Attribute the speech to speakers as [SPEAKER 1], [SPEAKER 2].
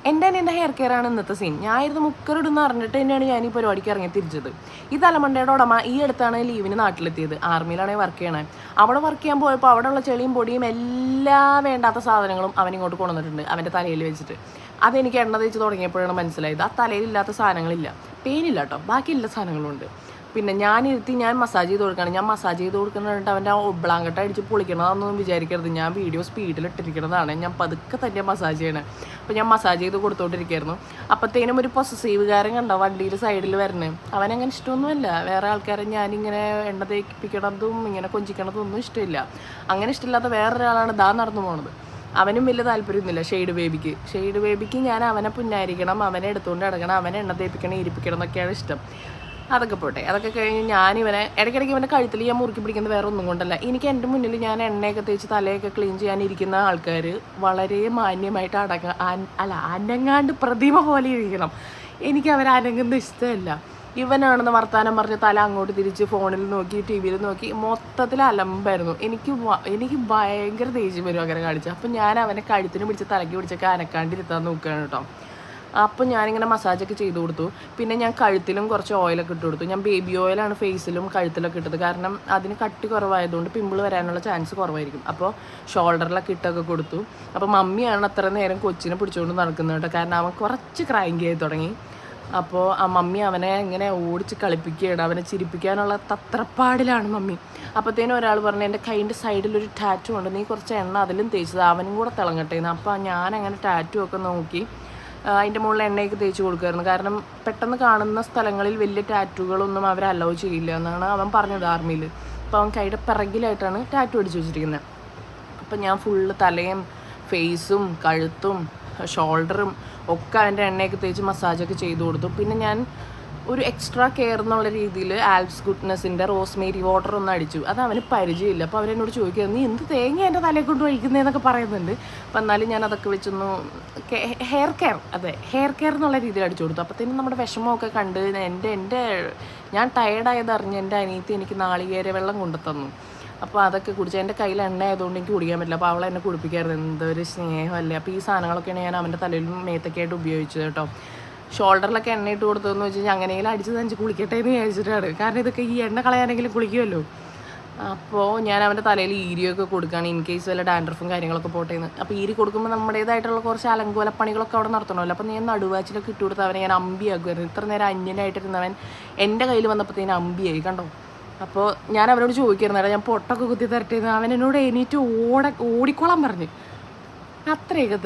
[SPEAKER 1] എൻ്റെ hair care ആണ് ഇന്നത്തെ സീൻ. ഞാനിരുന്ന് മുക്കറിടുന്ന് അറിഞ്ഞിട്ട് തന്നെയാണ് ഞാൻ ഈ പരിപാടിക്ക് ഇറങ്ങി തിരിച്ചത്. ഈ തലമണ്ടയുടെ ഉടമ ഈ അടുത്താണ് ലീവിന് നാട്ടിലെത്തിയത്. ആർമിയിലാണെങ്കിൽ വർക്ക് ചെയ്യണേ. അവിടെ വർക്ക് ചെയ്യാൻ പോയപ്പോൾ അവിടെയുള്ള ചെളിയും പൊടിയും എല്ലാ വേണ്ടാത്ത സാധനങ്ങളും അവനിങ്ങോട്ട് കൊണ്ടുവന്നിട്ടുണ്ട് അവൻ്റെ തലയിൽ വെച്ചിട്ട്. അതെനിക്ക് എണ്ണ തേച്ച് തുടങ്ങിയപ്പോഴാണ് മനസ്സിലായത് ആ തലയിലില്ലാത്ത സാധനങ്ങളില്ല. പെയിനില്ല കേട്ടോ, ബാക്കി എല്ലാ സാധനങ്ങളും ഉണ്ട്. പിന്നെ ഞാൻ മസാജ് ചെയ്ത് കൊടുക്കുകയാണ്. ഞാൻ മസാജ് ചെയ്ത് കൊടുക്കുന്നുണ്ട് അവൻ്റെ ആ ഒബ്ലാങ്കട്ട അടിച്ച് പൊളിക്കണതാണെന്നൊന്നും വിചാരിക്കരുത്. ഞാൻ വീഡിയോ സ്പീഡിലിട്ടിരിക്കുന്നതാണ്. ഞാൻ പതുക്കെ തന്നെ മസാജ് ചെയ്യണേ. അപ്പോൾ ഞാൻ മസാജ് ചെയ്ത് കൊടുത്തോണ്ടിരിക്കുകയായിരുന്നു. അപ്പോഴത്തേനും ഒരു പൊസസീവുകാരൻ കണ്ടോ വണ്ടിയിൽ സൈഡിൽ വരണേ. അവനങ്ങനെ ഇഷ്ടമൊന്നുമല്ല. വേറെ ആൾക്കാരെ ഞാനിങ്ങനെ എണ്ണ തേപ്പിക്കണതും ഇങ്ങനെ കൊഞ്ചിക്കണതും ഒന്നും ഇഷ്ടമില്ല. അങ്ങനെ ഇഷ്ടമില്ലാത്ത വേറൊരാളാണ് ദാ നടന്നു പോണത്. അവനും വലിയ താല്പര്യമൊന്നുമില്ല ഷെയ്ഡ് ബേബിക്ക് ഞാൻ അവനെ പുന്നായിരിക്കണം, അവനെ എടുത്തുകൊണ്ട് നടക്കണം, അവനെ എണ്ണ തേപ്പിക്കണം, ഇരിപ്പിക്കണം എന്നൊക്കെയാണ് ഇഷ്ടം. അതൊക്കെ പോട്ടെ. അതൊക്കെ കഴിഞ്ഞ് ഞാനിവനെ ഇടയ്ക്കിടയ്ക്ക് ഇവൻ്റെ കഴുത്തിൽ ഞാൻ മുറുക്കി പിടിക്കുന്നത് വേറെ ഒന്നും കൊണ്ടല്ല. എനിക്ക് എൻ്റെ മുന്നിൽ ഞാൻ എണ്ണയൊക്കെ തേച്ച് തലയൊക്കെ ക്ലീൻ ചെയ്യാനിരിക്കുന്ന ആൾക്കാർ വളരെ മാന്യമായിട്ട് അനങ്ങാണ്ട് പ്രതിമ പോലെ ഇരിക്കണം. എനിക്ക് അവരെ അനങ്ങുന്ന ഇഷ്ടമല്ല. ഇവനാണെന്ന് വർത്താനം പറഞ്ഞ് തല അങ്ങോട്ട് തിരിച്ച് ഫോണിൽ നോക്കി ടി വിയിൽ നോക്കി മൊത്തത്തിൽ അലമ്പായിരുന്നു. എനിക്ക് ഭയങ്കര ദേഷ്യം വരും അങ്ങനെ കാണിച്ചു. അപ്പം ഞാൻ അവനെ കഴുത്തിന് പിടിച്ച് തലയ്ക്ക് പിടിച്ചൊക്കെ അനക്കാണ്ടിരുത്താൻ നോക്കുകയാണ് കേട്ടോ. അപ്പോൾ ഞാനിങ്ങനെ മസാജൊക്കെ ചെയ്ത് കൊടുത്തു. പിന്നെ ഞാൻ കഴുത്തിലും കുറച്ച് ഓയിലൊക്കെ ഇട്ട് കൊടുത്തു. ഞാൻ ബേബി ഓയിലാണ് ഫേസിലും കഴുത്തിലൊക്കെ ഇട്ടത്. കാരണം അതിന് കട്ടി കുറവായതുകൊണ്ട് പിമ്പിൾ വരാനുള്ള ചാൻസ് കുറവായിരിക്കും. അപ്പോൾ ഷോൾഡറിലൊക്കെ ഇട്ടൊക്കെ കൊടുത്തു. അപ്പോൾ മമ്മിയാണ് അത്ര നേരം കൊച്ചിനെ പിടിച്ചുകൊണ്ട് നടക്കുന്നത് കേട്ടോ. കാരണം അവൻ കുറച്ച് ക്രൈങ്ക് ആയി തുടങ്ങി. അപ്പോൾ ആ മമ്മി അവനെ ഇങ്ങനെ ഓടിച്ച് കളിപ്പിക്കുകയാണ്. അവനെ ചിരിപ്പിക്കാനുള്ള തത്രപ്പാടിലാണ് മമ്മി. അപ്പോഴത്തേനും ഒരാൾ പറഞ്ഞു എൻ്റെ കൈൻ്റെ സൈഡിലൊരു ടാറ്റു ഉണ്ട്, നീ കുറച്ച് എണ്ണ അതിലും തേച്ചത്, അവനും കൂടെ തിളങ്ങട്ടെ എന്ന്. അപ്പോൾ ഞാനങ്ങനെ ടാറ്റു ഒക്കെ നോക്കി അതിൻ്റെ മുകളിൽ എണ്ണയൊക്കെ തേച്ച് കൊടുക്കുമായിരുന്നു. കാരണം പെട്ടെന്ന് കാണുന്ന സ്ഥലങ്ങളിൽ വലിയ ടാറ്റുകളൊന്നും അവർ അലോ ചെയ്യില്ല എന്നാണ് അവൻ പറഞ്ഞത് ആർമിയിൽ. അപ്പോൾ അവൻ കൈയുടെ പിറകിലായിട്ടാണ് ടാറ്റു അടിച്ച് വെച്ചിരിക്കുന്നത്. അപ്പം ഞാൻ ഫുള്ള് തലയും ഫേസും കഴുത്തും ഷോൾഡറും ഒക്കെ അവൻ്റെ എണ്ണയൊക്കെ തേച്ച് മസാജൊക്കെ ചെയ്ത് കൊടുത്തു. പിന്നെ ഞാൻ ഒരു എക്സ്ട്രാ കെയർ എന്നുള്ള രീതിയിൽ ആൽപ്സ് ഗുഡ്നെസ്സിൻ്റെ റോസ്മേരി വാട്ടർ ഒന്ന് അടിച്ചു. അത് അവന് പരിചയമില്ല. അപ്പോൾ അവരെന്നോട് ചോദിക്കുക നീ എന്ത് തേങ്ങ എൻ്റെ തലയെ കൊണ്ട് ഒഴിക്കുന്നതെന്നൊക്കെ പറയുന്നുണ്ട്. അപ്പം എന്നാലും ഞാൻ അതൊക്കെ വെച്ചൊന്ന് ഹെയർ കെയർ എന്നുള്ള രീതിയിൽ അടിച്ചു കൊടുത്തു. അപ്പോഴത്തേനും നമ്മുടെ വിഷമമൊക്കെ കണ്ട് ഞാൻ ടയേർഡായത് അറിഞ്ഞ് എൻ്റെ അനിയത്തി എനിക്ക് നാളികേര വെള്ളം കൊണ്ടു തന്നു. അപ്പോൾ അതൊക്കെ കുടിച്ച് എൻ്റെ കയ്യിൽ എണ്ണ ആയതുകൊണ്ട് എനിക്ക് കുടിക്കാൻ പറ്റില്ല. അപ്പോൾ അവളെന്നെ കുടിപ്പിക്കായിരുന്നു. എന്തൊരു സ്നേഹമല്ലേ. അപ്പോൾ ഈ സാധനങ്ങളൊക്കെയാണ് ഞാൻ അവൻ്റെ തലയിലും മേത്തൊക്കെയായിട്ട് ഉപയോഗിച്ചത് കേട്ടോ. ഷോൾഡറിലൊക്കെ എണ്ണ ഇട്ട് കൊടുത്തതെന്ന് വെച്ച് കഴിഞ്ഞാൽ അങ്ങനെയെങ്കിലും അടിച്ച് തഞ്ച് കുളിക്കട്ടെ എന്ന് വിചാരിച്ചിട്ടാണ്. കാരണം ഇതൊക്കെ ഈ എണ്ണ കളയാനെങ്കിലും കുളിക്കുമല്ലോ. അപ്പോൾ ഞാൻ അവൻ്റെ തലയിൽ ഈരിയൊക്കെ കൊടുക്കുകയാണ് ഇൻ കേസ് വല്ല ഡാൻഡ്രഫും കാര്യങ്ങളൊക്കെ പോട്ടേന്ന്. അപ്പോൾ ഈരി കൊടുക്കുമ്പോൾ നമ്മുടേതായിട്ടുള്ള കുറച്ച് അലങ്കോലപ്പണികളൊക്കെ അവിടെ നടത്തണമല്ലോ. അപ്പോൾ ഞാൻ നടുവാച്ചിലൊക്കെ ഇട്ട് കൊടുത്ത് അവനെ ഞാൻ അമ്പിയാക്കുമായിരുന്നു. ഇത്ര നേരം അന്യനായിട്ടിരുന്നവൻ എൻ്റെ കയ്യിൽ വന്നപ്പോഴത്തേനും അമ്പിയായി കണ്ടോ. അപ്പോൾ ഞാൻ അവനോട് ചോദിക്കായിരുന്നു ഞാൻ പൊട്ടൊക്കെ കുത്തി തരട്ടേന്ന്. അവൻ എന്നോട് എണീറ്റ് ഓടിക്കോളാൻ പറഞ്ഞു. അത്രയൊക്കെ